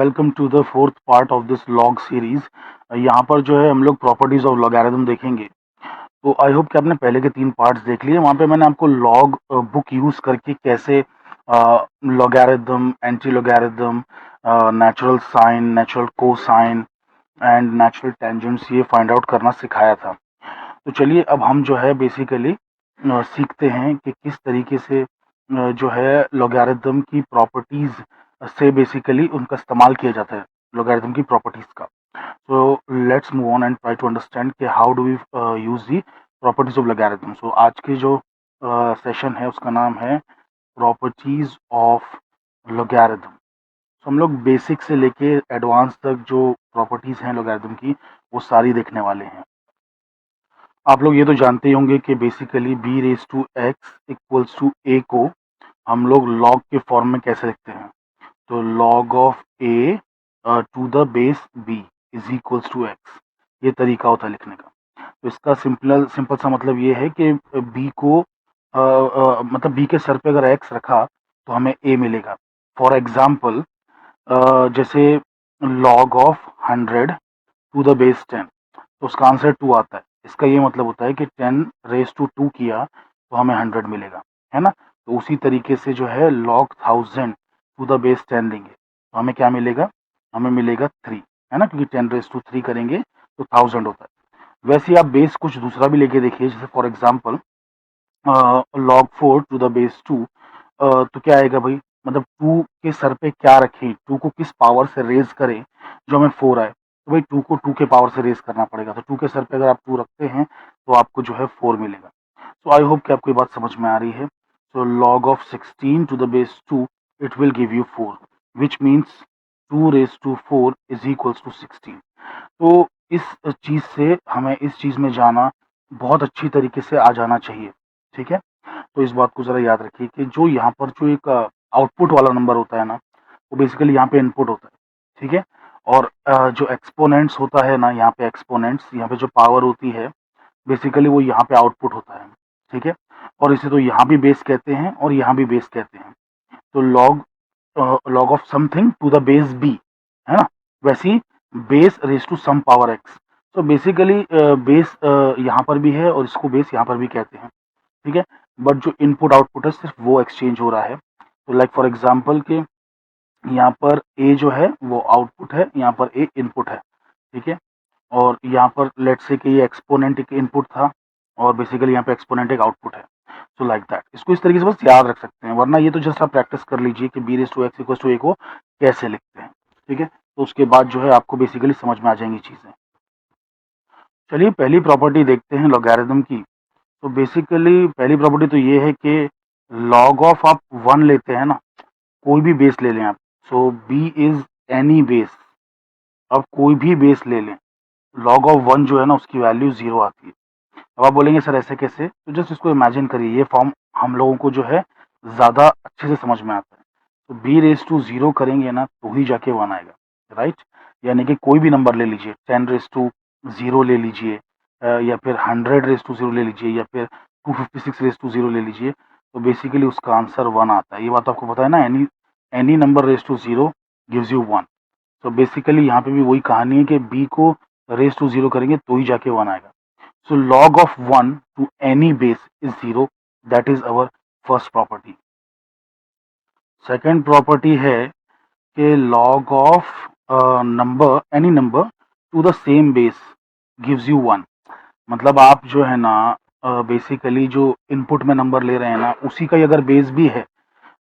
Welcome to the fourth part of this log series. यहाँ पर जो है हम लोग प्रॉपर्टीज ऑफ लॉगरिथम देखेंगे। तो आई होप कि आपने पहले के 3 पार्ट्स देख लिए। वहाँ पे मैंने आपको लॉग बुक यूज करके कैसे logarithm, anti logarithm, natural sine, natural cosine and natural tangents ये फाइंड आउट करना सिखाया था। तो चलिए अब हम जो है बेसिकली सीखते हैं कि किस तरीके से जो है लॉगरिथम की प्रॉपर्टीज से बेसिकली उनका इस्तेमाल किया जाता है, लॉगरिथम की प्रॉपर्टीज का। So let's move on and try to understand कि how do we use the properties of logarithm. So आज की जो सेशन है उसका नाम है प्रॉपर्टीज ऑफ लॉगरिथम। सो हम लोग बेसिक से लेके एडवांस तक जो प्रॉपर्टीज हैं लॉगरिथम की वो सारी देखने वाले हैं। आप लोग ये तो जानते ही होंगे कि basically b raise to x equals to a को हम लोग लॉग के फॉर्म में कैसे लिखते हैं। तो log of A to the base B is equals to X, ये तरीका होता है लिखने का। तो इसका सिंपल सिंपल सा मतलब ये है कि बी को मतलब बी के सर पे अगर एक्स रखा तो हमें ए मिलेगा। फॉर एग्जाम्पल जैसे log of 100 to the base 10, तो उसका आंसर 2 आता है। इसका ये मतलब होता है कि 10 रेज टू 2 किया तो हमें 100 मिलेगा, है ना। तो उसी तरीके से जो है लॉग 1000 टू द बेस 10 लेंगे तो हमें क्या मिलेगा, हमें मिलेगा 3, है ना, क्योंकि 10 रेज टू 3 करेंगे तो 1000 होता है। वैसे ही आप बेस कुछ दूसरा भी लेके देखिए, जैसे for example log 4 to the base 2, तो क्या आएगा भाई, मतलब 2 के सर पे क्या रखें, 2 को किस पावर से रेज करें जो हमें 4 आए। तो भाई 2 को 2 के पावर से रेज करना पड़ेगा। तो 2 के सर पे अगर आप 2 रखते हैं तो आपको जो है 4 मिलेगा। सो आई होप कि आपको ये बात समझ में आ रही है। So log of 16 to the base 2 it will give you 4, which means 2 raise to 4 is equals to 16। तो इस चीज़ से हमें इस चीज़ में जाना बहुत अच्छी तरीके से आ जाना चाहिए, ठीक है। तो इस बात को ज़रा याद रखिए कि जो यहाँ पर जो एक आउटपुट वाला नंबर होता है ना, वो बेसिकली यहाँ पे इनपुट होता है, ठीक है। और जो एक्सपोनेंट्स होता है ना, यहाँ पे एक्सपोनेंट्स, यहाँ पे जो पावर होती है बेसिकली वो यहाँ पे आउटपुट होता है, ठीक है। और इसे तो यहाँ भी बेस कहते हैं और यहाँ भी बेस कहते हैं। तो log of something to the base B, है ना, वैसे ही base raise to some power x. तो बेसिकली बेस यहाँ पर भी है और इसको बेस यहाँ पर भी कहते हैं, ठीक है। बट जो इनपुट आउटपुट है सिर्फ वो एक्सचेंज हो रहा है। तो लाइक फॉर एग्जांपल के यहाँ पर ए जो है वो आउटपुट है, यहाँ पर ए इनपुट है, ठीक है। और यहाँ पर लेट्स से कि ये एक्सपोनेंट एक इनपुट था और बेसिकली यहाँ पे एक्सपोनेंट एक आउटपुट है। सो लाइक दैट, इसको इस तरीके से बस याद रख सकते हैं, वरना ये तो जस्ट आप प्रैक्टिस कर लीजिए कि b raise to x equal to a को कैसे लिखते हैं, ठीक है। तो उसके बाद जो है आपको बेसिकली समझ में आ जाएंगी चीज़ें। चलिए पहली प्रॉपर्टी देखते हैं लॉगरिथम की। तो बेसिकली पहली प्रॉपर्टी तो ये है कि लॉग ऑफ आप 1 लेते हैं ना, कोई भी बेस ले लें आप। सो बी इज एनी बेस, अब कोई भी बेस ले लें, लॉग ऑफ 1 जो है ना उसकी वैल्यू 0 आती है। अब आप बोलेंगे सर ऐसे कैसे, तो जस्ट इसको इमेजिन करिए, ये फॉर्म हम लोगों को जो है ज़्यादा अच्छे से समझ में आता है। तो बी रेज टू 0 करेंगे ना तो ही जाके 1 आएगा, राइट। यानी कि कोई भी नंबर ले लीजिए, 10 रेज टू 0 ले लीजिए, या फिर 100 रेज टू 0 ले लीजिए, या फिर 256 रेज टू 0 ले लीजिए, तो बेसिकली उसका आंसर 1 आता है। ये बात आपको पता है ना, any any number raise to 0 gives you 1। तो बेसिकली यहाँ पे भी वही कहानी है कि बी को रेज टू 0 करेंगे तो ही जाके 1 आएगा। So log of 1 to any base is 0. That is our first property. Second property है कि log of number, any number to the same base gives you 1. मतलब आप जो है ना बेसिकली जो इनपुट में नंबर ले रहे हैं ना उसी का ही अगर बेस भी है,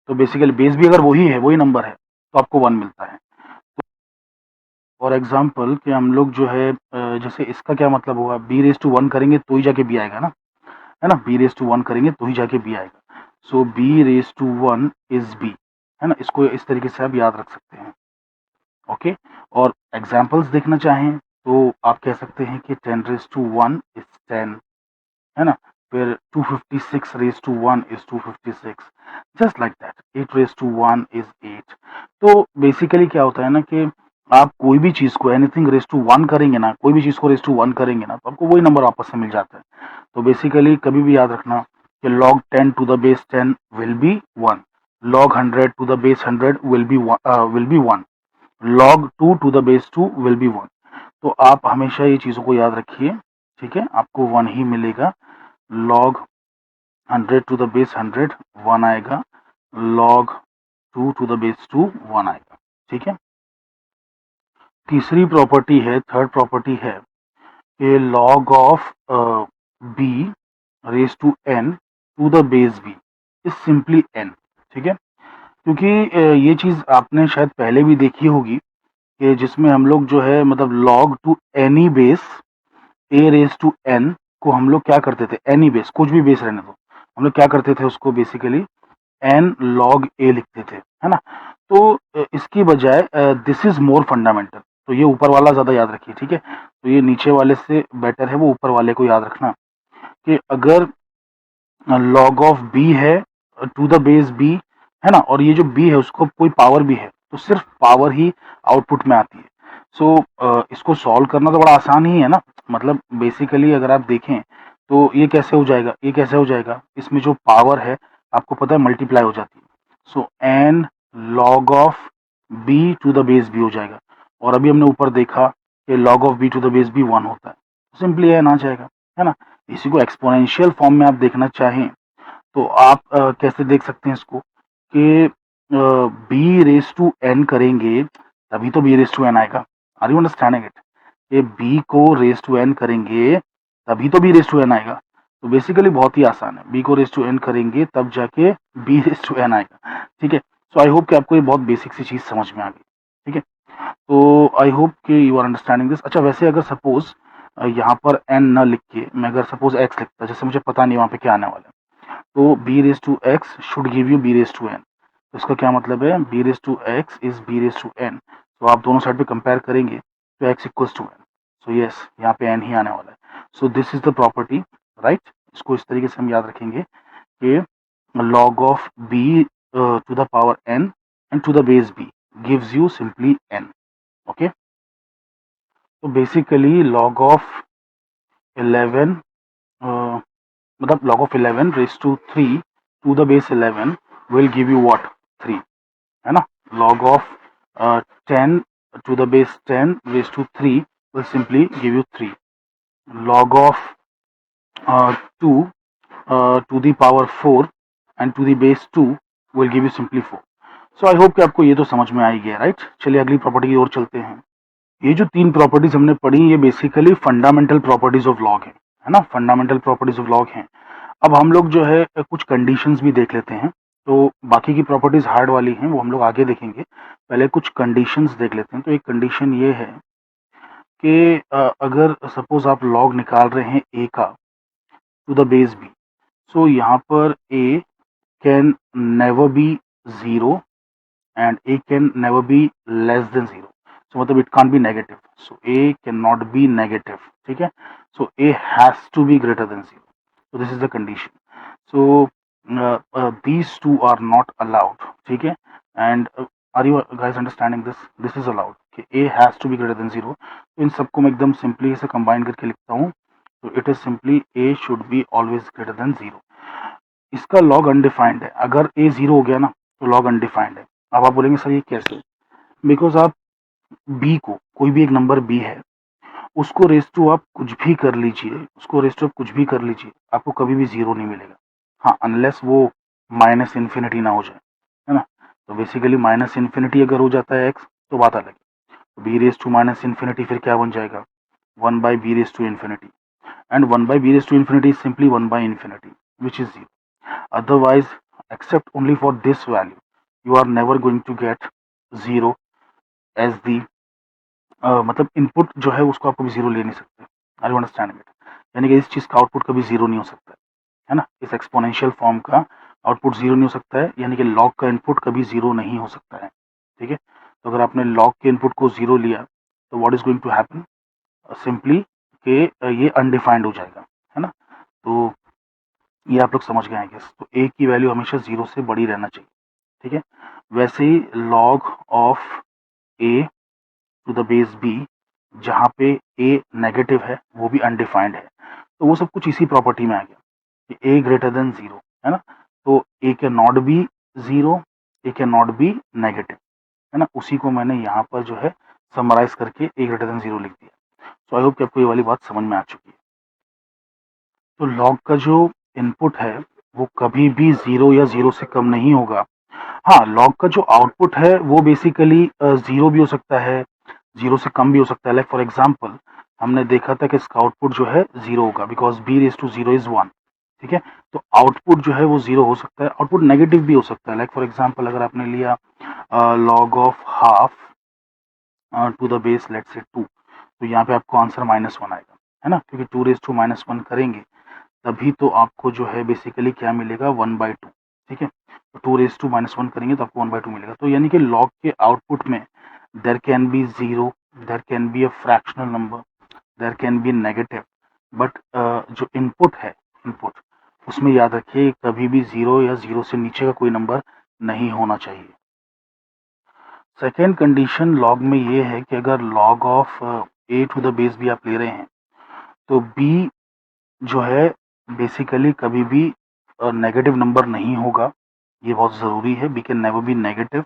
तो बेसिकली बेस भी अगर वही है, वही नंबर है, तो आपको 1 मिलता है। फॉर एग्जाम्पल कि हम लोग जो है जैसे इसका क्या मतलब हुआ, बी रेज टू 1 करेंगे तो ही जाके बी आएगा ना, है ना। बी रेज टू 1 करेंगे तो ही जाके बी आएगा। So b raise to 1 is b, है ना। इसको इस तरीके से आप याद रख सकते हैं, ओके। और एग्जाम्पल्स देखना चाहें तो आप कह सकते हैं कि 10 रेज टू 1 इज 10, है ना। फिर 256 raise to 1 is 256, just like that. 8 raise to 1 is 8। तो बेसिकली क्या होता है ना कि आप कोई भी चीज़ को एनीथिंग रेज टू 1 करेंगे ना, कोई भी चीज़ को रेज टू 1 करेंगे ना, तो आपको वही नंबर वापस से मिल जाता है। तो बेसिकली कभी भी याद रखना कि log 10 to the base 10 will be 1, log 100 to the base 100 will be 1, log 2 to the base 2 will be 1। तो आप हमेशा ये चीज़ों को याद रखिए, ठीक है, आपको 1 ही मिलेगा। log 100 to the base 100 1 आएगा, log 2 to the base 2 1 आएगा, ठीक है। तीसरी प्रॉपर्टी है, थर्ड प्रॉपर्टी है कि log of b raise to n to the base b is simply n, ठीक है। क्योंकि ये चीज़ आपने शायद पहले भी देखी होगी कि जिसमें हम लोग जो है मतलब log to any base a raise to n को हम लोग क्या करते थे, एनी बेस, कुछ भी बेस रहने दो, हम लोग क्या करते थे उसको बेसिकली n log a लिखते थे, है ना। तो इसकी बजाय दिस इज मोर फंडामेंटल, तो ये ऊपर वाला ज़्यादा याद रखिए, ठीक है। तो ये नीचे वाले से बेटर है वो ऊपर वाले को याद रखना कि अगर log ऑफ b है टू द बेस b, है ना, और ये जो b है उसको कोई पावर भी है तो सिर्फ पावर ही आउटपुट में आती है। सो इसको सॉल्व करना तो बड़ा आसान ही है ना, मतलब बेसिकली अगर आप देखें तो ये कैसे हो जाएगा, ये कैसे हो जाएगा, इसमें जो पावर है आपको पता है मल्टीप्लाई हो जाती है। So n log of b to the base b हो जाएगा, और अभी हमने ऊपर देखा कि log of b to the base b 1 होता है, सिंपली n आ जाएगा, है ना। इसी को एक्सपोनेंशियल फॉर्म में आप देखना चाहें तो आप कैसे देख सकते हैं इसको कि बी रेस टू एन करेंगे तभी तो बी रेस टू एन आएगा। Are you understanding it? ये बी को रेस टू एन करेंगे तभी तो बी रेस टू एन आएगा। तो बेसिकली बहुत ही आसान है, बी को रेस टू एन करेंगे तब जाके बी रेस टू एन आएगा, ठीक है। सो आई होप कि आपको ये बहुत बेसिक सी चीज़ समझ में आ गई, ठीक है। तो आई होप कि यू आर अंडरस्टैंडिंग दिस। अच्छा, वैसे अगर सपोज यहाँ पर एन न लिख के मैं अगर सपोज एक्स लिखता, जैसे मुझे पता नहीं वहाँ पे क्या आने वाला है, तो b raise to X should give you b raise to N. तो इसका क्या मतलब है, b raise to X is b raise to N. तो आप दोनों साइड पे कंपेयर करेंगे तो x equals to N. So yes, यहाँ पे n ही आने वाला है। सो this is the property, right. इसको इस तरीके से हम याद रखेंगे कि log of b to the power n and to the base b gives you simply n, okay. तो बेसिकली log ऑफ 11 मतलब log of 11 raise to 3 to the base 11 will give you what, 3, है ना। log of 10 to the base 10 raised to 3 will simply give you 3। log of 2 to the power 4 and to the base 2 will give you simply 4। So I hope कि आपको ये तो समझ में आ ही गया, right. चलिए अगली प्रॉपर्टी की ओर चलते हैं। ये जो तीन प्रॉपर्टीज हमने पढ़ी ये basically fundamental properties of log है ना, फंडामेंटल प्रॉपर्टीज ऑफ लॉग हैं। अब हम लोग जो है कुछ कंडीशंस भी देख लेते हैं। तो बाकी की प्रॉपर्टीज हार्ड वाली हैं वो हम लोग आगे देखेंगे, पहले कुछ कंडीशंस देख लेते हैं। तो एक कंडीशन ये है कि अगर सपोज आप लॉग निकाल रहे हैं ए का to the base b, so यहाँ पर a can never be zero and a can never be less than 0। so मतलब it can't be negative, so a cannot be negative, ठीक है। so a has to be greater than 0, so this is the condition। so these two are not allowed, ठीक है। and are you guys understanding this is allowed कि a has to be greater than 0। तो इन सबको मैं एकदम simply इसे combine करके लिखता हूँ, तो it is simply a should be always greater than 0। इसका लॉग अनडिफाइंड है, अगर a 0 हो गया ना तो लॉग अनडिफाइंड है। अब आप बोलेंगे सर ये कैसे, बिकॉज आप b को, कोई भी एक नंबर b है, उसको रेस टू आप कुछ भी कर लीजिए, उसको रेस टू आप कुछ भी कर लीजिए, आपको कभी भी जीरो नहीं मिलेगा। हाँ, अनलेस वो माइनस इन्फिनिटी ना हो जाए, है ना। तो बेसिकली माइनस इन्फिनिटी अगर हो जाता है x तो बात अलग है। B raise to minus infinity फिर क्या बन जाएगा, 1 by B raise to infinity, and 1 by B raise to infinity is simply 1 by infinity which is 0। otherwise except only for this value you are never going to get 0 as the मतलब input जो है उसको आप कभी zero ले नहीं सकते। Are you understanding it? यानी कि इस चीज़ का आउटपुट कभी जीरो नहीं हो सकता है ना, इस एक्सपोनेंशियल फॉर्म का आउटपुट जीरो नहीं हो सकता है, यानी कि लॉग का इनपुट कभी जीरो नहीं हो सकता है, ठीक है। तो अगर आपने लॉग के इनपुट को जीरो लिया तो what is going to happen, simply कि ये अनडिफाइंड हो जाएगा, है ना। तो ये आप लोग समझ गए हैं गेस। तो ए की वैल्यू हमेशा जीरो से बड़ी रहना चाहिए, ठीक है। वैसे ही log of A to the base b, जहाँ पे ए नेगेटिव है वो भी अनडिफाइंड है, तो वो सब कुछ इसी प्रॉपर्टी में आ गया कि ए ग्रेटर देन जीरो, है ना। तो a can not be zero, a can not be negative, है ना, उसी को मैंने यहाँ पर जो है समराइज करके a ग्रेटर देन 0 लिख दिया। सो आई होप कि आपको ये वाली बात समझ में आ चुकी है। तो लॉग का जो इनपुट है वो कभी भी 0 या 0 से कम नहीं होगा। हाँ, लॉग का जो आउटपुट है वो बेसिकली 0 भी हो सकता है, 0 से कम भी हो सकता है। लाइक फॉर एग्जांपल हमने देखा था कि इसका आउटपुट जो है 0 होगा because b raise to 0 is 1, ठीक है? तो आउटपुट जो है वो 0 हो सकता है, आउटपुट नेगेटिव भी हो सकता है। लाइक फॉर एग्जांपल अगर आपने लिया log of half to the base let's say 2, तो यहाँ पे आपको आंसर -1 आएगा, है ना? क्योंकि 2 रेज़ टू -1 करेंगे तभी तो आपको जो है बेसिकली क्या मिलेगा 1/2, ठीक है? तो 2 रेज़ टू -1 करेंगे तो आपको 1/2 मिलेगा। तो यानी कि लॉग के आउटपुट में there can be 0, there can be a fractional number, there can be negative, but जो इनपुट है, इनपुट उसमें याद रखिए कभी भी 0 या 0 से नीचे का कोई नंबर नहीं होना चाहिए। सेकेंड कंडीशन लॉग में ये है कि अगर log of a to the base b आप ले रहे हैं तो b जो है बेसिकली कभी भी नेगेटिव नंबर नहीं होगा, ये बहुत ज़रूरी है। b can never B negative,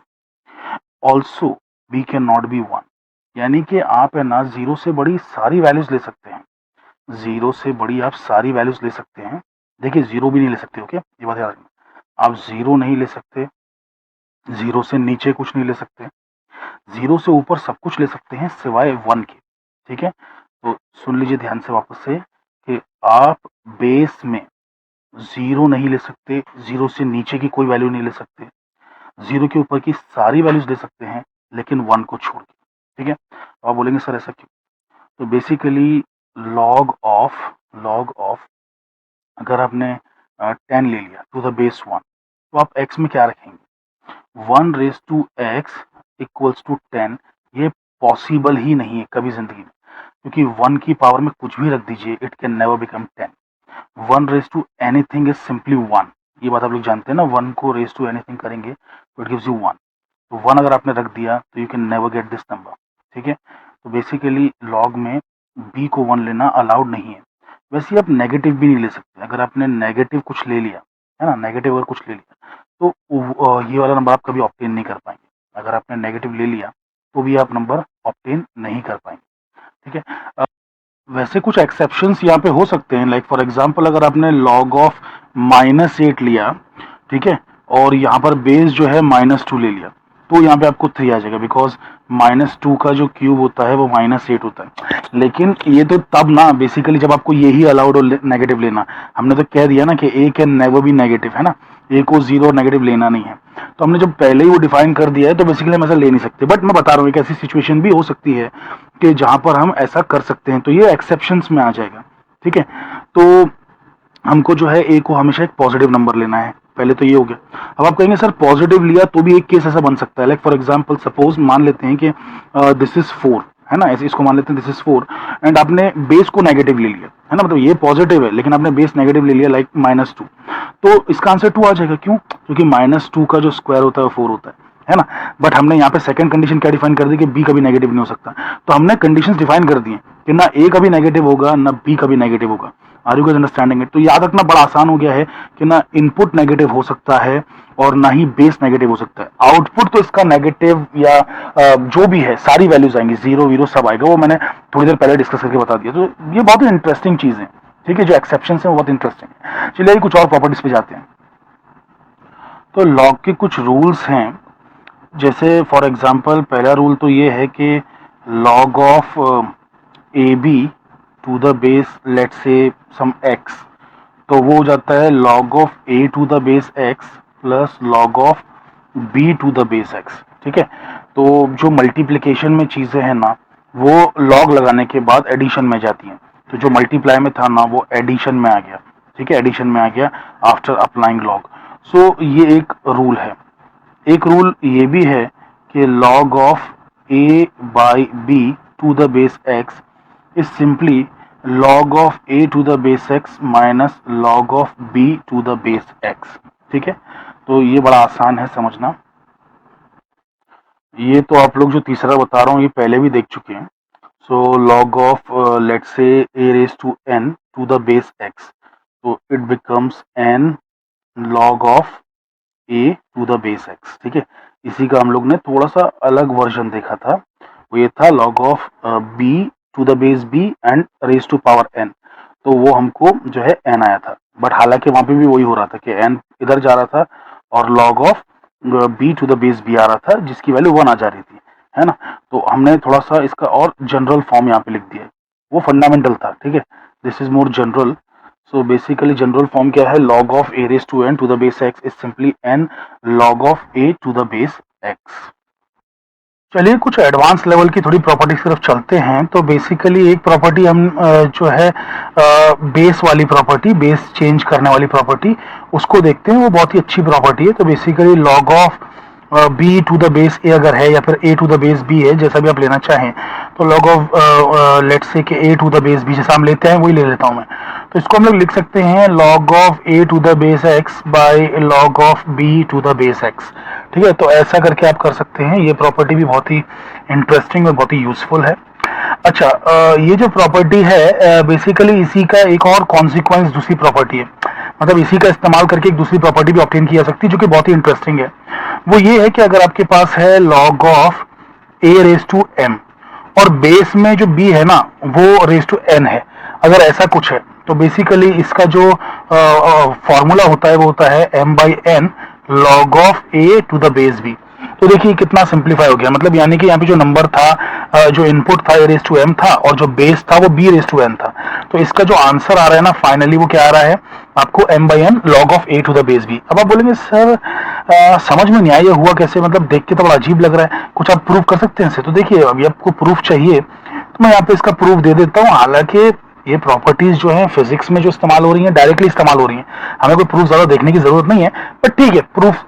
also b can not B 1, यानी कि आप है ना 0 से बड़ी सारी वैल्यूज़ ले सकते हैं, 0 से बड़ी आप सारी वैल्यूज़ ले सकते हैं। देखिए 0 भी नहीं ले सकते, ओके? ये बात याद रखना। आप 0 नहीं ले सकते, 0 से नीचे कुछ नहीं ले सकते, 0 से ऊपर सब कुछ ले सकते हैं सिवाय 1 के, ठीक है? तो सुन लीजिए ध्यान से वापस से कि आप बेस में 0 नहीं ले सकते, 0 से नीचे की कोई वैल्यू नहीं ले सकते, 0 के ऊपर की सारी वैल्यूज़ ले सकते हैं लेकिन 1 को छोड़ के, ठीक है? तो आप बोलेंगे सर ऐसा क्यों? तो बेसिकली लॉग ऑफ अगर आपने 10 ले लिया टू द बेस 1 तो आप x में क्या रखेंगे? 1 raise to x equals to 10, ये पॉसिबल ही नहीं है कभी ज़िंदगी में, क्योंकि 1 की पावर में कुछ भी रख दीजिए it can never become 10। 1 raise to anything is simply 1, ये बात आप लोग जानते हैं ना, 1 को रेज़ टू एनीथिंग करेंगे तो इट गिव्स यू 1। तो 1 अगर आपने रख दिया तो you can never get this number, ठीक है? तो बेसिकली लॉग में b को 1 लेना अलाउड नहीं है। वैसे ही आप नेगेटिव भी नहीं ले सकते, अगर आपने नेगेटिव कुछ ले लिया, है ना, नेगेटिव अगर कुछ ले लिया तो ये वाला नंबर आप कभी ऑब्टेन नहीं कर पाएंगे। अगर आपने नेगेटिव ले लिया तो भी आप नंबर ऑब्टेन नहीं कर पाएंगे, ठीक है? वैसे कुछ एक्सेप्शंस यहाँ पे हो सकते हैं, लाइक फॉर एग्जांपल अगर आपने log ऑफ -8 लिया, ठीक है, और यहाँ पर बेस जो है -2 ले लिया तो यहाँ पे आपको 3 आ जाएगा बिकॉज -2 का जो क्यूब होता है वो -8 होता है। लेकिन ये तो तब ना बेसिकली जब आपको यही अलाउड हो नेगेटिव लेना। हमने तो कह दिया ना कि a can never B negative, है ना, a को 0 नेगेटिव लेना नहीं है। तो हमने जब पहले ही वो डिफाइन कर दिया है तो बेसिकली हम ऐसा ले नहीं सकते, बट मैं बता रहा हूँ एक ऐसी सिचुएशन भी हो सकती है कि जहाँ पर हम ऐसा कर सकते हैं, तो ये एक्सेप्शंस में आ जाएगा, ठीक है? तो हमको जो है a को हमेशा एक पॉजिटिव नंबर लेना है, पहले तो ये हो गया। अब आप कहेंगे सर पॉजिटिव लिया तो भी एक केस ऐसा बन सकता है, लाइक फॉर एग्जांपल सपोज मान लेते हैं कि दिस इज 4, है ना, ऐसे इसको मान लेते हैं दिस इज 4 एंड आपने बेस को नेगेटिव ले लिया, है ना, मतलब ये पॉजिटिव है लेकिन आपने बेस नेगेटिव ले लिया लाइक -2, तो इसका आंसर 2 आ जाएगा। क्यों? क्योंकि -2 का जो स्क्वायर होता है वो 4 होता है ना। बट हमने यहाँ पे सेकंड कंडीशन क्या डिफाइन कर दी कि बी कभी नेगेटिव नहीं हो सकता, तो हमने कंडीशंस डिफाइन कर दी हैं कि ना ए कभी नेगेटिव होगा ना बी कभी नेगेटिव होगा। Are you guys understanding it? तो याद रखना बड़ा आसान हो गया है कि ना इनपुट नेगेटिव हो सकता है और ना ही बेस नेगेटिव हो सकता है। आउटपुट तो इसका नेगेटिव या जो भी है सारी वैल्यूज आएंगी, 0 वीरो सब आएगा, वो मैंने थोड़ी देर पहले डिस्कस करके बता दिया। तो ये बहुत ही इंटरेस्टिंग चीज है, ठीक है, जो एक्सेप्शन है वो बहुत इंटरेस्टिंग है। चलिए कुछ और प्रॉपर्टीज पे जाते हैं। तो लॉग के कुछ रूल्स हैं, जैसे फॉर एग्जांपल पहला रूल तो ये है कि log of A B to the base let's say some x, तो वो हो जाता है log of a to the base x plus log of b to the base x, ठीक है? तो जो मल्टीप्लिकेशन में चीज़ें हैं ना वो log लगाने के बाद एडिशन में जाती हैं, तो जो मल्टीप्लाई में था ना वो एडिशन में आ गया, ठीक है, एडिशन में आ गया आफ्टर अप्लाइंग log। सो ये एक रूल है। एक रूल ये भी है कि log of a by b to the base x is simply log of a to the base x minus log of b to the base x, ठीक है? तो ये बड़ा आसान है समझना। ये तो आप लोग जो तीसरा बता रहा हूँ ये पहले भी देख चुके हैं। So log of let's say a raise to n to the base x, तो it becomes n log of a to the base x, ठीक है? इसी का हम लोग ने थोड़ा सा अलग वर्जन देखा था, वो ये था log of b to the base b and raise to power n। तो वो हमको जो है n आया था, बट हालांकि वहां पे भी वही हो रहा था कि n इधर जा रहा था और log of b to the base b आ रहा था, जिसकी वैल्यू 1 आ जा रही थी, है ना। तो हमने थोड़ा सा इसका और जनरल फॉर्म यहाँ पे लिख दिया है, वो फंडामेंटल था, ठीक है। This is more general. So basically general form क्या है, log of a raise to n to the base x is simply n log of a to the base x। चलिए कुछ एडवांस लेवल की थोड़ी property की तरफ चलते हैं। तो बेसिकली एक प्रॉपर्टी हम जो है बेस वाली प्रॉपर्टी, बेस चेंज करने वाली प्रॉपर्टी, उसको देखते हैं। वो बहुत ही अच्छी प्रॉपर्टी है। तो basically log of B to the base a अगर है या फिर a to the base B है, जैसा भी आप लेना चाहें, तो log ऑफ लेट्स से कि ए टू द बेस बी जैसा हम लेते हैं वही ले लेता हूं मैं। तो इसको हम लोग लिख सकते हैं log of A to the base X by log of B to the base X. ठीक है, तो ऐसा करके आप कर सकते हैं। ये प्रॉपर्टी भी बहुत ही इंटरेस्टिंग और बहुत ही यूजफुल है। अच्छा, ये जो प्रॉपर्टी है बेसिकली इसी का एक और कॉन्सिक्वेंस दूसरी प्रॉपर्टी है, मतलब इसी का इस्तेमाल करके एक दूसरी प्रॉपर्टी भी ऑब्टेन की जा सकती है जो कि बहुत ही इंटरेस्टिंग है। वो ये है कि अगर आपके पास है log of A raise to M और बेस में जो b है ना वो रेज टू n है, अगर ऐसा कुछ है, तो बेसिकली इसका जो फॉर्मूला होता है वो होता है m by N log of a to the base b। तो देखिए कितना सिंप्लीफाई हो गया, मतलब यानी कि यहाँ पे जो नंबर था, जो इनपुट था a रेज टू m था और जो बेस था वो b रेज टू n था। तो इसका जो आंसर आ रहा है ना फाइनली वो क्या आ रहा है आपको m by N log of a to the base b। अब आप बोलेंगे सर समझ में नहीं आया ये हुआ कैसे, मतलब देख के तो बड़ा अजीब लग रहा है, कुछ आप प्रूफ कर सकते हैं इसे। तो देखिए अभी आपको प्रूफ चाहिए तो मैं यहाँ पे इसका प्रूफ दे देता हूँ। हालांकि ये प्रॉपर्टीज जो है फिजिक्स में जो इस्तेमाल हो रही हैं डायरेक्टली इस्तेमाल हो रही हैं, हमें कोई प्रूफ ज्यादा देखने की जरूरत नहीं है, बट ठीक है प्रूफ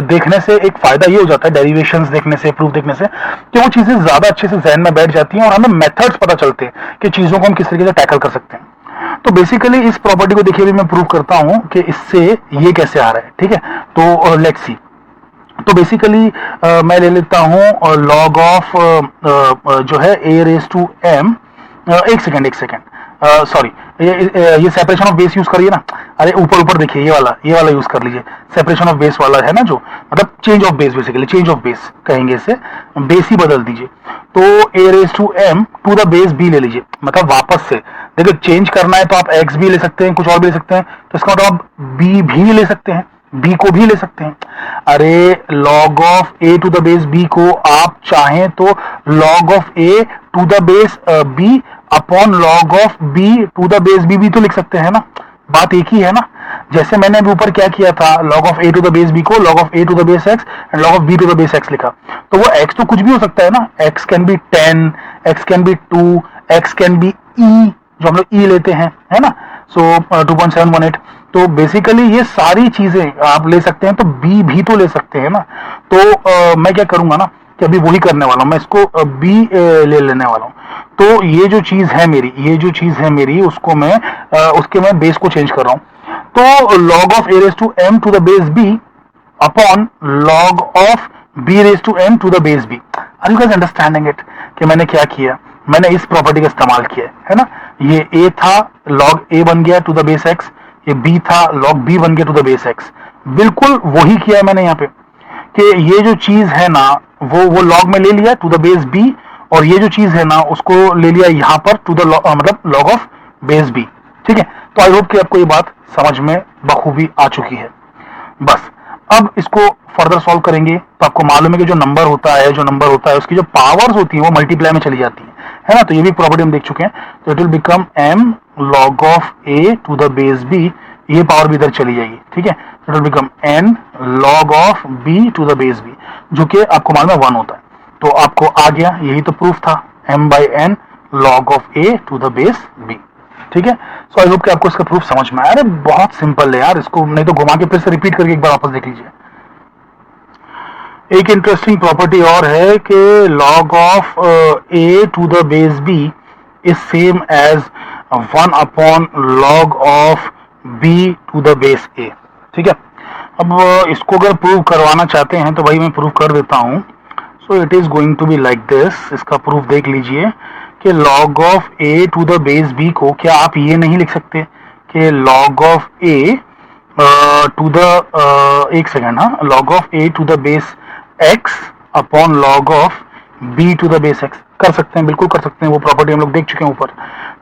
देखने से एक फायदा ये हो जाता है, डेरिवेशंस देखने से, प्रूफ देखने से, कि वो चीजें ज्यादा अच्छे से जहन में बैठ जाती हैं और हमें मेथड्स पता चलते हैं कि चीजों को हम किस तरीके से टैकल कर सकते हैं। तो बेसिकली इस प्रॉपर्टी को देखिए अभी मैं प्रूव करता हूं कि इससे ये कैसे आ रहा है। ठीक है, तो लेट्स सी। तो बेसिकली मैं ले लेता हूं log ऑफ जो है a रेज टू m, एक सेकेंड सॉरी, ये सेपरेशन ऑफ बेस यूज करिए ना। अरे ऊपर ऊपर देखिए ये वाला यूज कर लीजिए, सेपरेशन ऑफ बेस वाला है ना, जो मतलब change of base, basically change of base कहेंगे इसे, बेस ही बदल दीजिए। तो a raise to m to the base b ले लीजिए, मतलब वापस से देखिए चेंज करना है तो आप x भी ले सकते हैं, कुछ और भी ले सकते हैं, तो इसका मतलब आप b भी ले सकते हैं, b को भी ले सकते हैं। अरे log of a to the base b को आप चाहें तो log of a to the base b upon log of b to the base b भी तो लिख सकते हैं ना, बात एक ही है ना। जैसे मैंने अभी ऊपर क्या किया था, log of a to the base b को log of a to the base x and log of b to the base x लिखा, तो वो x तो कुछ भी हो सकता है ना, x can be 10, x can be 2, x can be e, जो हम लोग e लेते हैं, है ना। सो 2.718। तो बेसिकली ये सारी चीजें आप ले सकते हैं, तो b भी तो ले सकते हैं ना। तो मैं क्या करूंगा ना कि अभी वही करने वाला हूं, मैं इसको b ले लेने वाला हूं। तो ये जो चीज है मेरी, उसको मैं उसके मैं बेस को चेंज कर रहा हूं। तो log of a raise to m to the base b upon log of b raise to n to the base b। Are you guys understanding it कि मैंने क्या किया, मैंने इस प्रॉपर्टी का इस्तेमाल किया है ना। ये a था log a बन गया टू द बेस x, ये b था log b बन गया टू द बेस x। बिल्कुल वही किया है मैंने यहाँ पे कि ये जो चीज है ना वो log में ले लिया टू द बेस b, और ये जो चीज है ना उसको ले लिया यहाँ पर टू द मतलब log ऑफ बेस b। ठीक है, तो आई होप कि आपको ये बात समझ में बखूबी आ चुकी है। बस अब इसको फर्दर सॉल्व करेंगे तो आपको मालूम है कि जो नंबर होता है उसकी जो पावर्स होती है वो मल्टीप्लाई में चली जाती है ना। तो ये भी प्रॉपर्टी हम देख चुके हैं। तो it will become m log of a to the base b, ये पावर भी इधर चली जाएगी। ठीक है, it will become n log of b to the base b, जो कि आपको मालूम है 1 होता है। तो आपको आ गया, यही तो प्रूफ था, m by n log of a to the base b। ठीक है, सो आई होप कि आपको इसका प्रूफ समझ में आया। अरे बहुत सिंपल है यार, इसको नहीं तो घुमा के फिर से रिपीट करके एक बार वापस देख लीजिए। एक इंटरेस्टिंग प्रॉपर्टी और है कि log of a to the base b is same as 1 upon log of b to the base a। ठीक है, अब इसको अगर प्रूव करवाना चाहते हैं तो भाई मैं प्रूव कर देता हूं। So it is going to be like this. इसका प्रूफ देख लीजिए कि log of a to the base b को क्या आप ये नहीं लिख सकते कि log of a to the एक सेकेंड, हाँ, log of a to the base x upon log of b to the base x। कर सकते हैं, बिल्कुल कर सकते हैं, वो प्रॉपर्टी हम लोग देख चुके हैं ऊपर,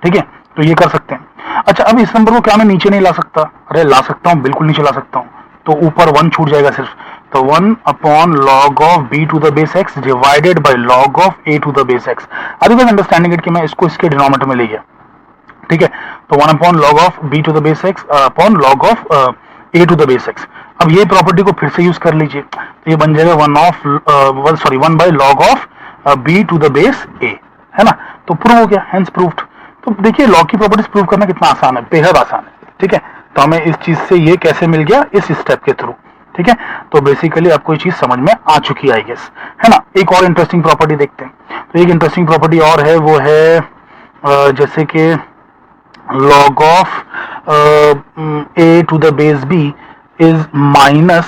ठीक है, तो ये कर सकते हैं। अच्छा, अब इस नंबर को क्या मैं नीचे नहीं ला सकता? अरे ला सकता हूँ, बिल्कुल नीचे ला सकता हूँ, तो ऊपर 1 छूट जाएगा सिर्फ, तो 1 upon log of b to the base x divided by log of a to the base x। अभी बस अंडरस्टैंडिंग इट कि मैं इसको इसके डिनोमिनेटर में ले गया, ठीक है, तो 1 upon log of b to the base x upon log of a to the base x। अब ये प्रॉपर्टी को फिर से यूज कर लीजिए, तो ये बन जाएगा 1 by log of b to the base a, है ना, तो प्रूव हो गया, हेंस प्रूव्ड। तो देखिए लॉग की प्रॉपर्टीज प्रूव करना कितना आसान है, बेहद आसान है, ठीक है। तो हमें इस चीज से ये कैसे मिल गया, इस स्टेप के थ्रू, ठीक है। तो बेसिकली आपको ये चीज समझ में आ चुकी है आई गेस, है ना। एक और इंटरेस्टिंग प्रॉपर्टी देखते हैं, तो एक इंटरेस्टिंग प्रॉपर्टी और है, वो है जैसे कि log of a to the base b is minus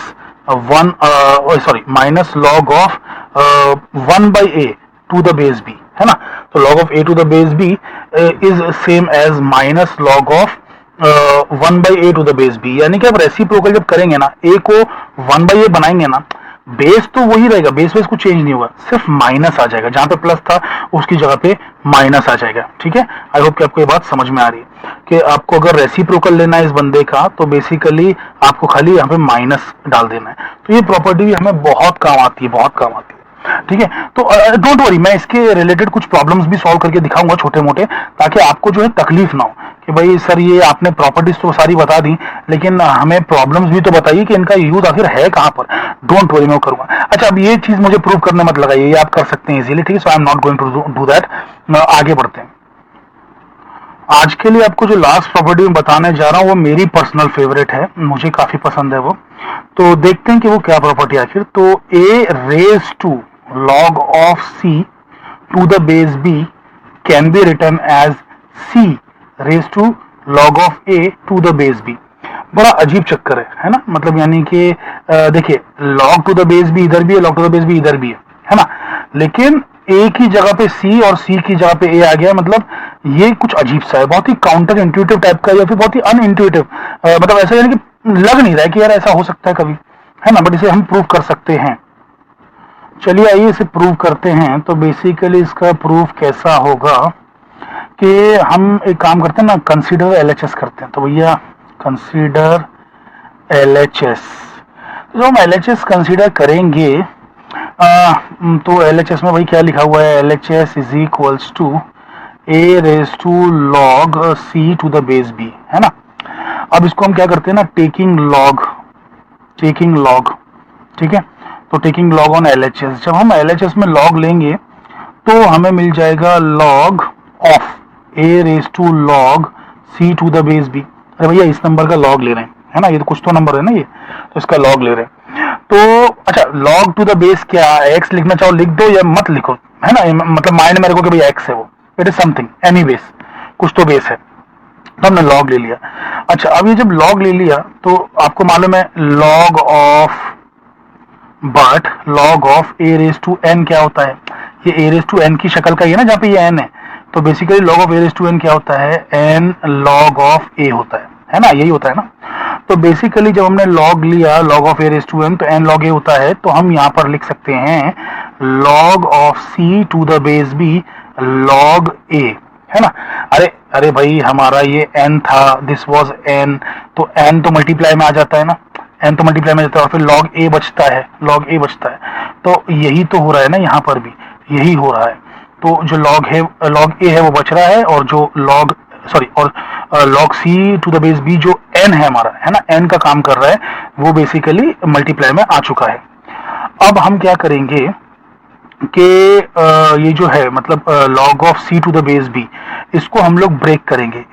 minus log of 1 by a to the base b, है ना। तो log of a to the base b is same as minus log of 1 by a to the base b। यानी कि आप reciprocal जब करेंगे ना, a को 1 by a बनाएंगे ना, बेस तो वही रहेगा, बेस कुछ चेंज नहीं होगा, सिर्फ माइनस आ जाएगा, जहां पे प्लस था उसकी जगह पे माइनस आ जाएगा, ठीक है। आई होप कि आपको ये बात समझ में आ रही है कि आपको अगर रेसिप्रोकल लेना है इस बंदे का, तो बेसिकली आपको खाली यहाँ पे माइनस डाल देना है। तो ये प्रॉपर्टी भी हमें बहुत काम आती है, बहुत काम आती है, ठीक है। तो डोंट वरी, मैं इसके रिलेटेड कुछ प्रॉब्लम्स भी सॉल्व करके दिखाऊंगा छोटे मोटे, ताकि आपको जो है तकलीफ ना हो कि भाई सर ये आपने प्रॉपर्टीज तो सारी बता दी, लेकिन हमें प्रॉब्लम्स भी तो बताइए कि इनका यूज आखिर है कहां पर। डोंट वरी, मैं करूंगा। अच्छा, अब ये चीज मुझे प्रूव करने मत लगाइए, ये आप कर सकते हैं इजीली, ठीक है। So I am not going to do that. आगे बढ़ते हैं। आज के लिए आपको जो लास्ट प्रॉपर्टी में बताने जा रहा हूं वो मेरी पर्सनल फेवरेट है, मुझे काफी पसंद है वो। तो देखते हैं कि वो क्या प्रॉपर्टी आखिर। तो a raise to log of c to the base b can be written as c raised to log of a to the base b। बड़ा अजीब चक्कर है ना, मतलब यानी कि देखिए log to the base b इधर भी है, log to the base b इधर भी है ना, लेकिन a की जगह पे c और c की जगह पे a आ गया। मतलब ये कुछ अजीब सा है, बहुत ही काउंटर इंट्यूटिव टाइप का, या फिर बहुत ही अनइंट्यूटिव, मतलब ऐसा यानी कि लग नहीं रहा है कि यार ऐसा हो सकता है कभी, है ना, बट इसे हम प्रूव कर सकते हैं। चलिए आइए इसे प्रूव करते हैं। तो बेसिकली इसका प्रूफ कैसा होगा कि हम एक काम करते हैं ना, कंसीडर एलएचएस करते हैं। तो भैया कंसीडर एलएचएस, जो हम एलएचएस कंसीडर करेंगे तो एलएचएस में भाई क्या लिखा हुआ है, LHS is equals to A raise to log C to the base B, है ना। अब इसको हम क्या करते हैं ना, टेकिंग लॉग, ठीक है। तो टेकिंग लॉग ऑन एलएचएस, जब हम एलएचएस में लॉग लेंगे तो हमें मिल जाएगा log of A raise to log C to the base B. अरे भैया इस नंबर का लॉग ले रहे हैं, है ना, ये तो कुछ तो नंबर है ना ये, तो इसका लॉग ले रहे हैं। तो अच्छा, लॉग टू द बेस क्या, एक्स लिखना चाहो लिख दो या मत लिखो, है ना, मतलब माइंड में रखो कि भाई एक्स है वो, it is something any base, कुछ तो बेस है, तो हमने लॉग ले लिया। अच्छा, अब ये जब लॉग ले लिया तो आपको मालूम है log of, but log of A raise to N क्या होता है, ये ए रेज टू एन की शक्ल का ही है ना, जहाँ पे ये एन है। तो basically log of A raise to N क्या होता है, एन लॉग ऑफ ए होता है ना, यही होता है ना। तो बेसिकली जब हमने लॉग लिया log of A raise to N, तो एन लॉग ए होता है, तो हम यहाँ पर लिख सकते हैं log of c to the base b log a, है ना। अरे भाई हमारा ये एन था, दिस वॉज एन, तो एन तो मल्टीप्लाई में आ जाता है ना, एन तो मल्टीप्लाई में जाता है, और फिर लॉग ए बचता है, तो यही तो हो रहा है ना, यहाँ पर भी यही हो रहा है। तो जो लॉग ए है वो बच रहा है, और जो log C to the base b जो एन है हमारा, है ना, एन का काम कर रहा है, वो बेसिकली मल्टीप्लाई में आ चुका है। अब हम क्या करेंगे कि ये जो है मतलब log of c to the base b, इसको हम लोग ब्रेक करेंगे,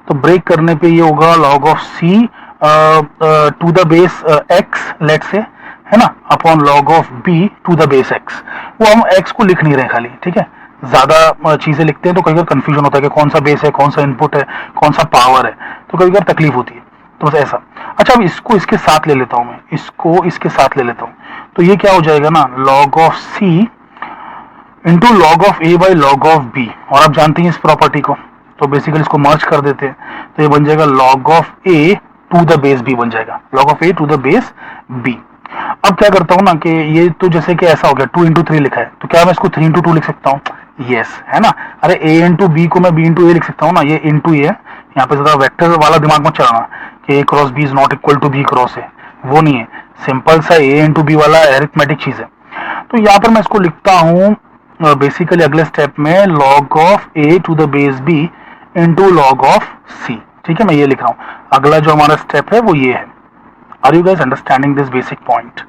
तो ब्रेक करने पे ये होगा log of c to the base x let say, है ना, upon log of B to the base x. वो हम एक्स को लिख नहीं रहे खाली, ठीक है, ज्यादा चीजें लिखते हैं तो कई बार कंफ्यूजन होता है कि कौन सा बेस है, कौन सा इनपुट है, कौन सा पावर है, तो कई बार तकलीफ होती है, तो बस ऐसा। अच्छा, अब इसको इसके साथ ले लेता हूं मैं, तो ये क्या हो जाएगा ना, log of c into log of a by log of b, और आप जानते हैं इस प्रॉपर्टी को, तो बेसिकली इसको मर्ज कर देते हैं, तो ये बन जाएगा log of a to the base b बन जाएगा, log of a to the base b, अब क्या करता हूँ ना कि ये तो जैसे कि ऐसा हो गया 2 into 3 लिखा है, तो क्या मैं इसको 3 into 2 लिख सकता हूँ? यस, है ना। अरे a इंटू बी को मैं b इंटू ए लिख सकता हूँ ना, ये इंटू ए है। यहाँ पे ज्यादा वेक्टर वाला दिमाग मत चलाना कि a cross b is not equal to b cross a, वो नहीं है। सिंपल सा a इंटू बी वाला एरिथमेटिक चीज है। तो यहाँ पर मैं इसको लिखता हूँ बेसिकली अगले स्टेप में log of a to the base b into log of c। ठीक है, मैं ये लिख रहा हूँ। अगला जो हमारा स्टेप है वो ये है। Are you guys understanding this basic point?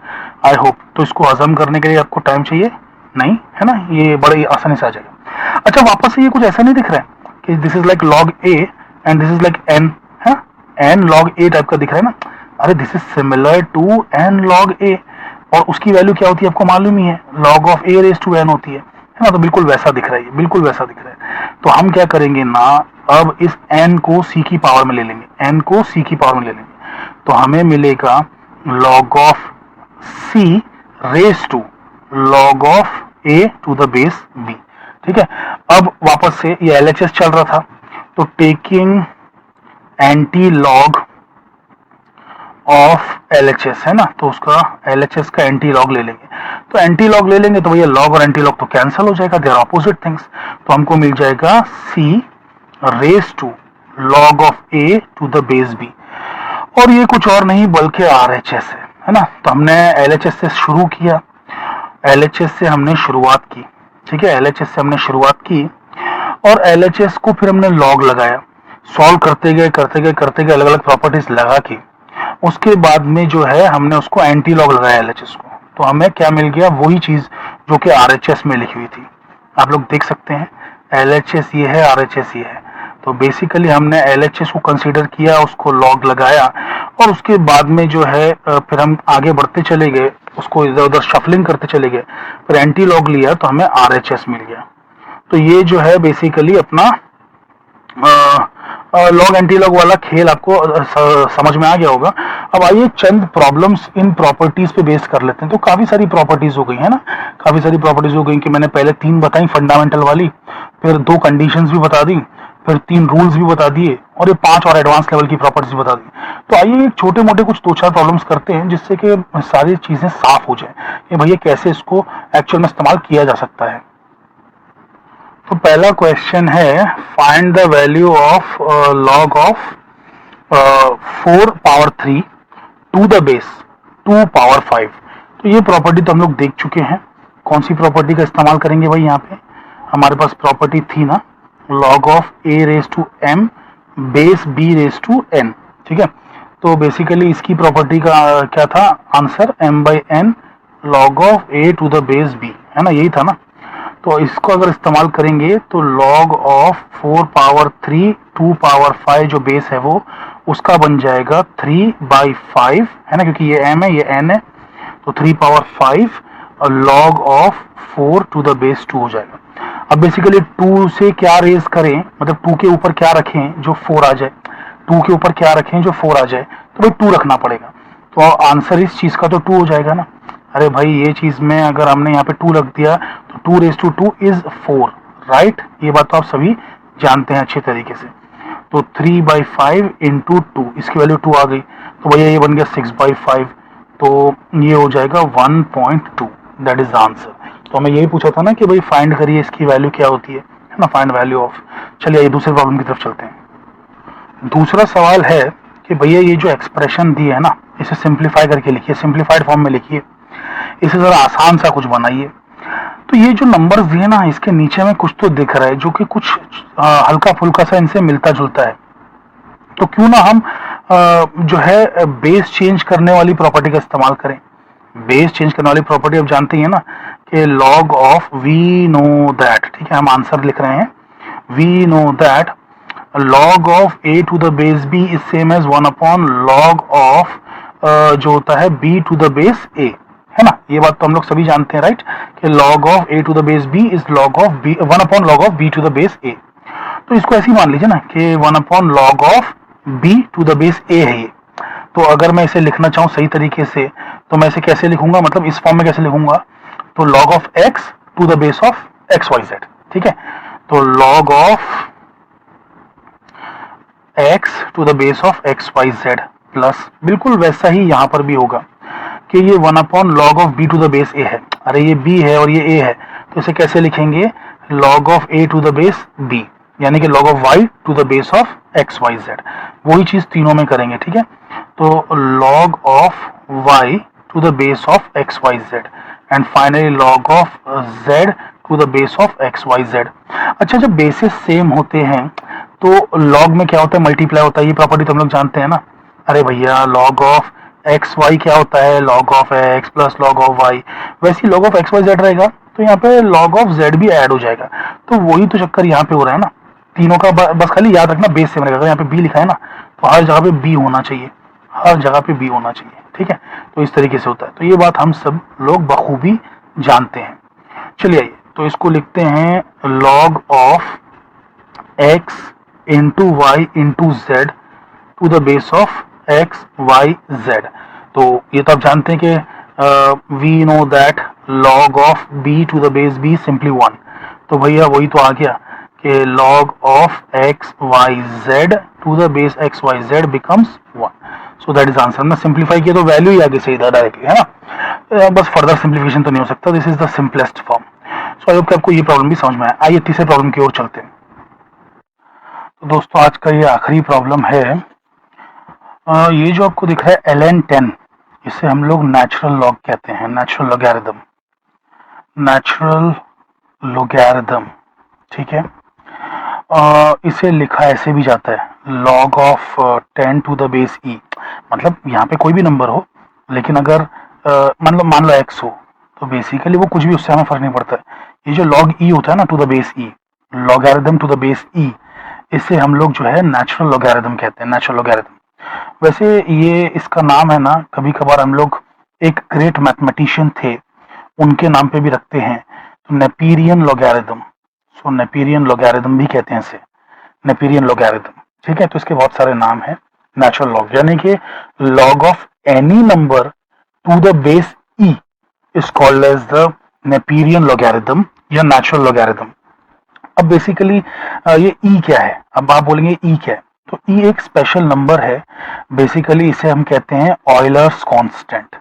I hope. तो इसको हजम करने के लिए आपको टाइम चाहिए नहीं, है ना, ये बड़े आसानी से आ जाएगा। अच्छा, वापस से ये कुछ ऐसा नहीं दिख रहा है कि this is like log a and this is like n, है n log a टाइप का दिख रहा है ना। अरे this is similar to n log a, और उसकी वैल्यू क्या होती है आपको मालूम ही है, log of a raise to n होती है ना। तो बिल्कुल वैसा दिख रहा है, बिल्कुल वैसा दिख रहा है। तो हम क्या करेंगे ना, अब इस n को c की पावर में ले लेंगे, n को c की पावर में ले लेंगे, तो हमें मिलेगा log of c raise to log of a to the base b। ठीक है, अब वापस से ये LHS चल रहा था, तो taking anti log of LHS है ना, तो उसका LHS का एंटी लॉग ले लेंगे। तो एंटी लॉग ले लेंगे तो भैया लॉग और एंटी लॉग तो कैंसिल हो जाएगा, दे आर ऑपोजिट थिंग्स। तो हमको मिल जाएगा c raise to log of a to the base b, और ये कुछ और नहीं बल्कि RHS है ना। तो हमने LHS से शुरू किया, LHS से हमने शुरुआत की, ठीक है, LHS से हमने शुरुआत की और LHS को फिर हमने लॉग लगाया, सॉल्व करते गए अलग अलग प्रॉपर्टीज लगा के, उसके बाद में जो है हमने उसको एंटी लॉग लगाया LHS को, तो हमें क्या मिल गया, वही चीज जो कि RHS में लिखी हुई थी। आप लोग देख सकते हैं LHS ये है, RHS ये है। तो बेसिकली हमने LHS को कंसीडर किया, उसको लॉग लगाया, और उसके बाद में जो है फिर हम आगे बढ़ते चले गए, उसको इधर उधर शफलिंग करते चले गए, फिर एंटी लॉग लिया तो हमें RHS मिल गया। तो ये जो है बेसिकली अपना लॉग एंटी लॉग वाला खेल आपको समझ में आ गया होगा। अब आइए चंद प्रॉब्लम्स इन प्रॉपर्टीज पे बेस कर लेते हैं। तो काफी सारी प्रॉपर्टीज हो गई है ना, काफी सारी प्रॉपर्टीज हो गई कि मैंने पहले 3 बताई फंडामेंटल वाली, फिर 2 कंडीशंस भी बता दी, फिर 3 रूल्स भी बता दिए, और ये 5 और एडवांस लेवल की प्रॉपर्टीज भी बता दी। तो आइए एक छोटे मोटे कुछ 2-4 प्रॉब्लम्स करते हैं जिससे कि सारी चीजें साफ हो जाए कि भैया कैसे इसको एक्चुअल में इस्तेमाल किया जा सकता है। तो पहला क्वेश्चन है, find the value of log of 4 power 3 to the base 2 power 5। तो ये प्रॉपर्टी तो हम लोग देख चुके हैं। कौन सी प्रॉपर्टी का इस्तेमाल करेंगे भाई? यहाँ पे हमारे पास प्रॉपर्टी थी ना, log of a raise to m base b raise to n। ठीक है, तो बेसिकली इसकी प्रॉपर्टी का क्या था answer, m/n log of a to the base b, है ना, यही था ना। तो इसको अगर इस्तेमाल करेंगे तो log ऑफ 4 पावर 3 2 पावर 5 जो बेस है वो उसका बन जाएगा 3/5, है ना, क्योंकि ये m है ये n है, तो 3 पावर 5 और log of 4 to the base 2 हो जाएगा। अब बेसिकली 2 से क्या रेज करें, मतलब 2 के ऊपर क्या रखें जो 4 आ जाए, 2 के ऊपर क्या रखें जो 4 आ जाए, तो भाई 2 रखना पड़ेगा। तो आंसर इस चीज का तो 2 हो जाएगा ना। अरे भाई ये चीज में अगर हमने यहाँ पे 2 रख दिया तो 2 रेज टू 2 इज 4, राइट। ये बात तो आप सभी जानते हैं अच्छे तरीके से। तो 3/5 इंटू 2, इसकी वैल्यू 2 आ गई, तो भैया ये बन गया 6/5, तो ये हो जाएगा 1.2, दैट इज द आंसर। तो हमें यही पूछा था ना कि भाई फाइंड करिए इसकी वैल्यू क्या होती है ना, फाइंड वैल्यू ऑफ। चलिए ये दूसरे प्रॉब्लम की तरफ चलते हैं। दूसरा सवाल है कि भैया ये जो एक्सप्रेशन दी है ना, इसे सिंप्लीफाई करके लिखिए, सिंप्लीफाइड फॉर्म में लिखिए, इसे जरा आसान सा कुछ बनाइए। तो ये जो नंबर्स दिए ना, इसके नीचे में कुछ तो दिख रहा है जो कि कुछ हल्का फुल्का सा इनसे मिलता जुलता है। तो क्यों ना हम जो है बेस चेंज करने वाली प्रॉपर्टी का इस्तेमाल करें। बेस चेंज करने वाली प्रॉपर्टी आप जानते ही है ना कि log of we know that, ठीक है, हम आंसर लिख रहे हैं, we know that log of a to the base b is same as 1/log of जो होता है b to the base a, है ना। ये बात तो हम लोग सभी जानते हैं, राइट, कि log of a to the base b is log of b 1/log of b to the base a। तो इसको ऐसे ही मान लीजिए ना कि 1/log of b to the base a है ये। तो अगर मैं इसे लिखना चाहूँ सही तरीके से तो मैं इसे कैसे लिखूंगा, मतलब इस फॉर्म में कैसे लिखूंगा, तो log of x to the base of xyz, ठीक है। तो log of x to the base of xyz plus बिल्कुल वैसा ही यहां पर भी होगा कि ये 1/log(b) है। अरे ये b है और ये a है, तो इसे कैसे लिखेंगे? log(a)(b), यानी कि log(y)(x, y, z). वही चीज तीनों में करेंगे, ठीक है। तो log(y)(x, y, z) and finally log(z)(x, y, z). अच्छा, जब बेसिस सेम होते हैं तो log में क्या होता है? मल्टीप्लाई होता है। ये प्रॉपर्टी तो हम लोग जानते हैं ना। अरे भैया, log ऑफ एक्स वाई क्या होता है? log of x plus log of y. वैसे ही log of x y z रहेगा, तो यहाँ पे log ऑफ जेड भी ऐड हो जाएगा। तो वही तो चक्कर यहाँ पे हो रहा है ना तीनों का। बस खाली याद रखना बेस सेम रहेगा। अगर यहाँ पे बी लिखा है ना, तो हर जगह पे बी होना चाहिए, हर जगह पे बी होना चाहिए, ठीक है। तो इस तरीके से होता है। तो ये बात हम सब लोग बखूबी जानते हैं। चलिए आइए, तो इसको लिखते हैं log of x into y into z to the base of x y z. तो ये तो आप जानते हैं कि we know that log of b to the base b simply 1। तो भैया वही तो आ गया कि log of x y z to the base x y z becomes 1। So that is answer. मैं सिंप्लीफाई किया तो वैल्यू ही आगे से इधर डायरेक्टली, है ना। बस फर्दर सिंप्लीफिकेशन तो नहीं हो सकता। This is the simplest form. So I hope कि आपको ये प्रॉब्लम भी समझ में आया। आइए तीसरे प्रॉब्लम की ओर चलते हैं। तो दोस्तों, आज का ये आखिरी प्रॉब्लम है। ये जो आपको दिख रहा है ln10, इसे हम लोग नेचुरल लॉग कहते हैं, नेचुरल लोगैरिथम, ठीक है। इसे लिखा ऐसे भी जाता है log of 10 to the base e। मतलब यहाँ पे कोई भी नंबर हो, लेकिन अगर मतलब मान लो x हो, तो बेसिकली वो कुछ भी, उससे हमें फर्क नहीं पड़ता है। ये जो log e होता है ना, to the base e, logarithm to the base e, इसे हम लोग जो है नेचुरल लॉगैरिथम कहते हैं, नेचुरल लॉगैरिथम। वैसे ये इसका नाम है ना, कभी कभार हम लोग एक ग्रेट मैथमेटिशियन थे, उनके नाम पे भी रखते हैं, तो नेपीरियन लॉगैरिथम। सो नेपीरियन लॉगैरिथम भी कहते हैं इसे, नेपीरियन लॉगैरिथम, ठीक है। तो इसके बहुत सारे नाम हैं। नेचुरल लॉग यानी कि log of any number to the base e is called as the Napierian logarithm या नेचुरल लॉगैरिथम। अब बेसिकली ये ई क्या है? अब आप बोलेंगे ई क्या है? तो ई एक स्पेशल नंबर है। बेसिकली इसे हम कहते हैं ऑयलर्स कांस्टेंट।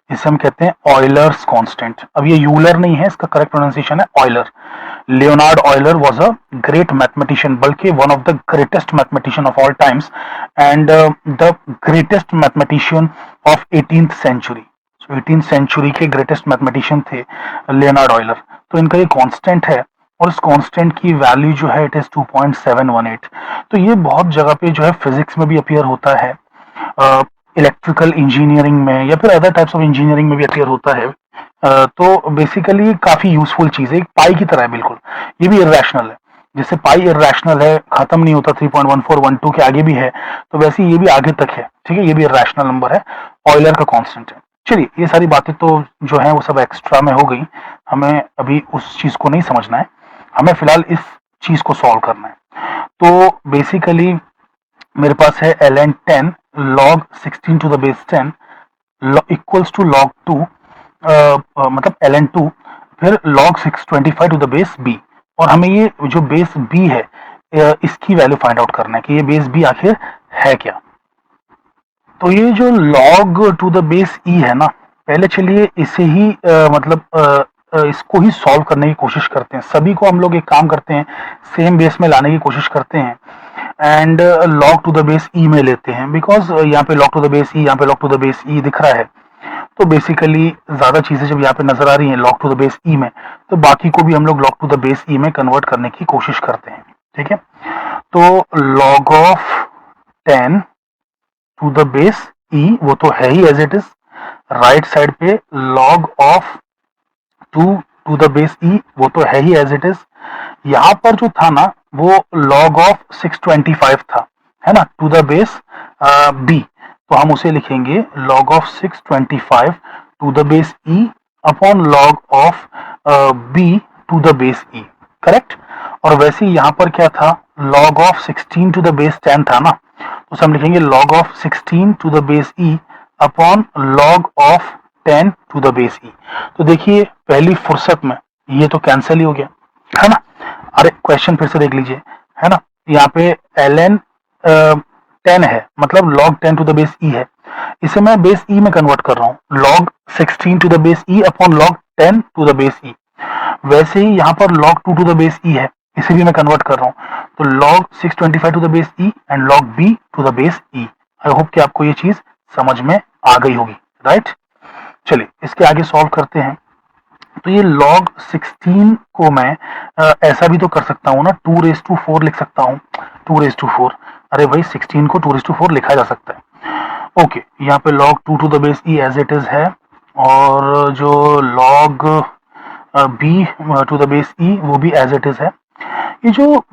इसे हम कहते हैं ऑयलर्स कांस्टेंट। अब ये यूलर नहीं है, इसका करेक्ट प्रोनाउंसिएशन है Euler. Leonhard Euler was a great mathematician, बल्कि one of the greatest mathematician of all times and the greatest mathematician of 18th century. 18th century के ग्रेटेस्ट मैथमेटिशियन थे Leonhard Euler. तो इनका ये कांस्टेंट है, और इस कांस्टेंट की वैल्यू जो है इट इज 2.718। तो ये बहुत जगह पे जो है फिजिक्स में भी अपीयर होता है, इलेक्ट्रिकल इंजीनियरिंग में या फिर अदर टाइप्स ऑफ इंजीनियरिंग में भी अपीयर होता है। तो बेसिकली काफी यूजफुल चीज है, एक पाई की तरह है बिल्कुल। ये भी इर्रेशनल है, जैसे पाई इर्रेशनल है, खत्म नहीं होता, 3.1412 के आगे भी है, तो वैसे ये भी आगे तक है, ठीक है। ये भी इर्रेशनल नंबर है, ऑयलर का कांस्टेंट है। चलिए, ये सारी बातें तो जो है वो सब एक्स्ट्रा में हो गई, हमें अभी उस चीज को नहीं समझना है, हमें फिलहाल इस चीज को सॉल्व करना है। तो बेसिकली मेरे पास है ln10 log 16 to the base 10 equals to log 2, मतलब ln2 फिर log 625 to the base b। और हमें ये जो बेस b है इसकी वैल्यू फाइंड आउट करना है कि ये बेस b आखिर है क्या। तो ये जो log to the base e है ना, पहले चलिए इसे ही इसको ही सॉल्व करने की कोशिश करते हैं। सभी को हम लोग एक काम करते हैं, सेम बेस में लाने की कोशिश करते हैं and log to the base e में लेते हैं, बिकॉज यहाँ पे log to the base e, यहाँ पे log to the base e दिख रहा है। तो बेसिकली ज्यादा चीजें जब यहाँ पे नजर आ रही हैं log to the base e में, तो बाकी को भी हम लोग log to the base e में कन्वर्ट करने की कोशिश करते हैं, ठीक है। तो log of 10 to the base e वो तो है ही as it is. Right side पे log of 2 to the base e वो तो है ही एज इट इज। यहाँ पर जो था ना वो log ऑफ 625 था, है ना, टू द बेस b। तो हम उसे लिखेंगे log of 625 to the base e upon log of b to the base e, correct. और वैसे यहाँ पर क्या था, log of 16 to the base 10 था ना, तो हम लिखेंगे log of 16 to the base e upon log of 10 to the base e। तो देखिए पहली फुर्सत में ये तो कैंसिल ही हो गया, है ना। अरे क्वेश्चन फिर से देख लीजिए, है ना। यहाँ पे ln 10 है, मतलब log 10 to the base e है, इसे मैं बेस e में कन्वर्ट कर रहा हूँ, log 16 to the base e upon log 10 to the base e। वैसे ही यहाँ पर log 2 to the base e है, इसे भी मैं कन्वर्ट कर रहा हूँ, तो log 625 to the base e and log b to the base e। I hope कि आपको ये चीज समझ में आ गई होगी, राइट। चलिए इसके आगे सॉल्व करते हैं। तो ये log 16 को मैं ऐसा भी तो कर सकता हूँ ना, 2⁴ लिख सकता हूँ, 2⁴। अरे भाई 16 को 2⁴ लिखा जा सकता है। ओके, यहाँ पे log 2 to the base e as it is है, और जो log b to the base e वो भी एज इट इज है। ये जो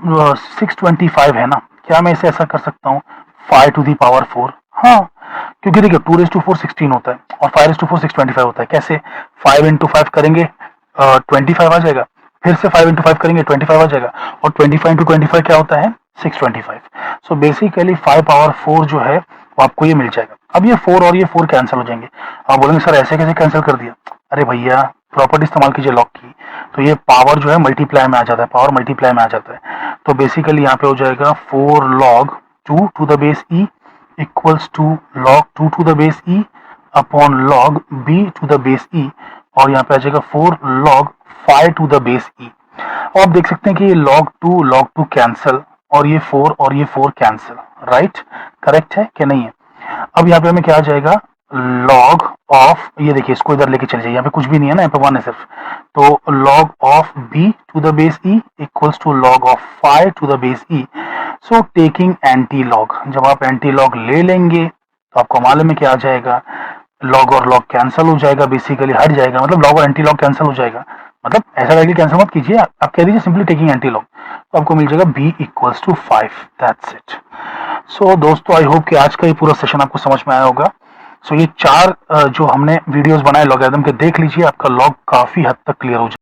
625 है ना, क्या मैं इसे ऐसा कर सकता हूँ 5 टू दी पावर 4? हाँ, क्योंकि देखिए 2⁴ 16 होता है और 5⁴ 625 होता है। कैसे? 5 इंटू 5 करेंगे 25 आ जाएगा, फिर से 5 इंटू 5 करेंगे 25 आ जाएगा, और 25 इंटू 25 क्या होता है 625। सो बेसिकली 5 पावर 4 जो है वो आपको ये मिल जाएगा। अब ये 4 और ये 4 कैंसिल हो जाएंगे। आप बोलेंगे सर ऐसे कैसे कैंसिल कर दिया? अरे भैया प्रॉपर्टी इस्तेमाल कीजिए लॉग की, तो ये पावर जो है मल्टीप्लाई में आ जाता है, पावर मल्टीप्लाई में आ जाता है। तो बेसिकली यहाँ पे हो जाएगा 4 log 2 to the base e equals to log 2 to the base e upon log b to the base e, और यहाँ पे आ जाएगा 4 log 5 to the base e। और आप देख सकते हैं कि ये log 2 कैंसिल, और ये 4 कैंसिल, राइट। करेक्ट है कि नहीं है? अब यहाँ पे हमें क्या आ जाएगा, log ऑफ, ये देखिए इसको इधर लेके चले जाइए, यहाँ पे कुछ भी नहीं है ना, यहाँ पे 1 है सिर्फ, तो log of b to the base e equals to log of 5 to the base e। So taking anti log, जब आप एंटी लॉग ले लेंगे तो आपको मालूम है क्या आ जाएगा, लॉग और लॉग कैंसिल हो जाएगा, बेसिकली हट जाएगा, मतलब लॉग और एंटी लॉग कैंसिल हो जाएगा। मतलब ऐसा डायरेक्टली कैंसिल मत कीजिए, आप कह दीजिए सिंपली टेकिंग एंटी लॉग, तो आपको मिल जाएगा b equals to 5। That's it. So दोस्तों आई होप कि आज का ये पूरा सेशन आपको समझ में आया होगा। सो ये 4 जो हमने वीडियोस बनाए लॉगरिथम के, देख लीजिए, आपका लॉग काफी हद तक क्लियर हो जाए।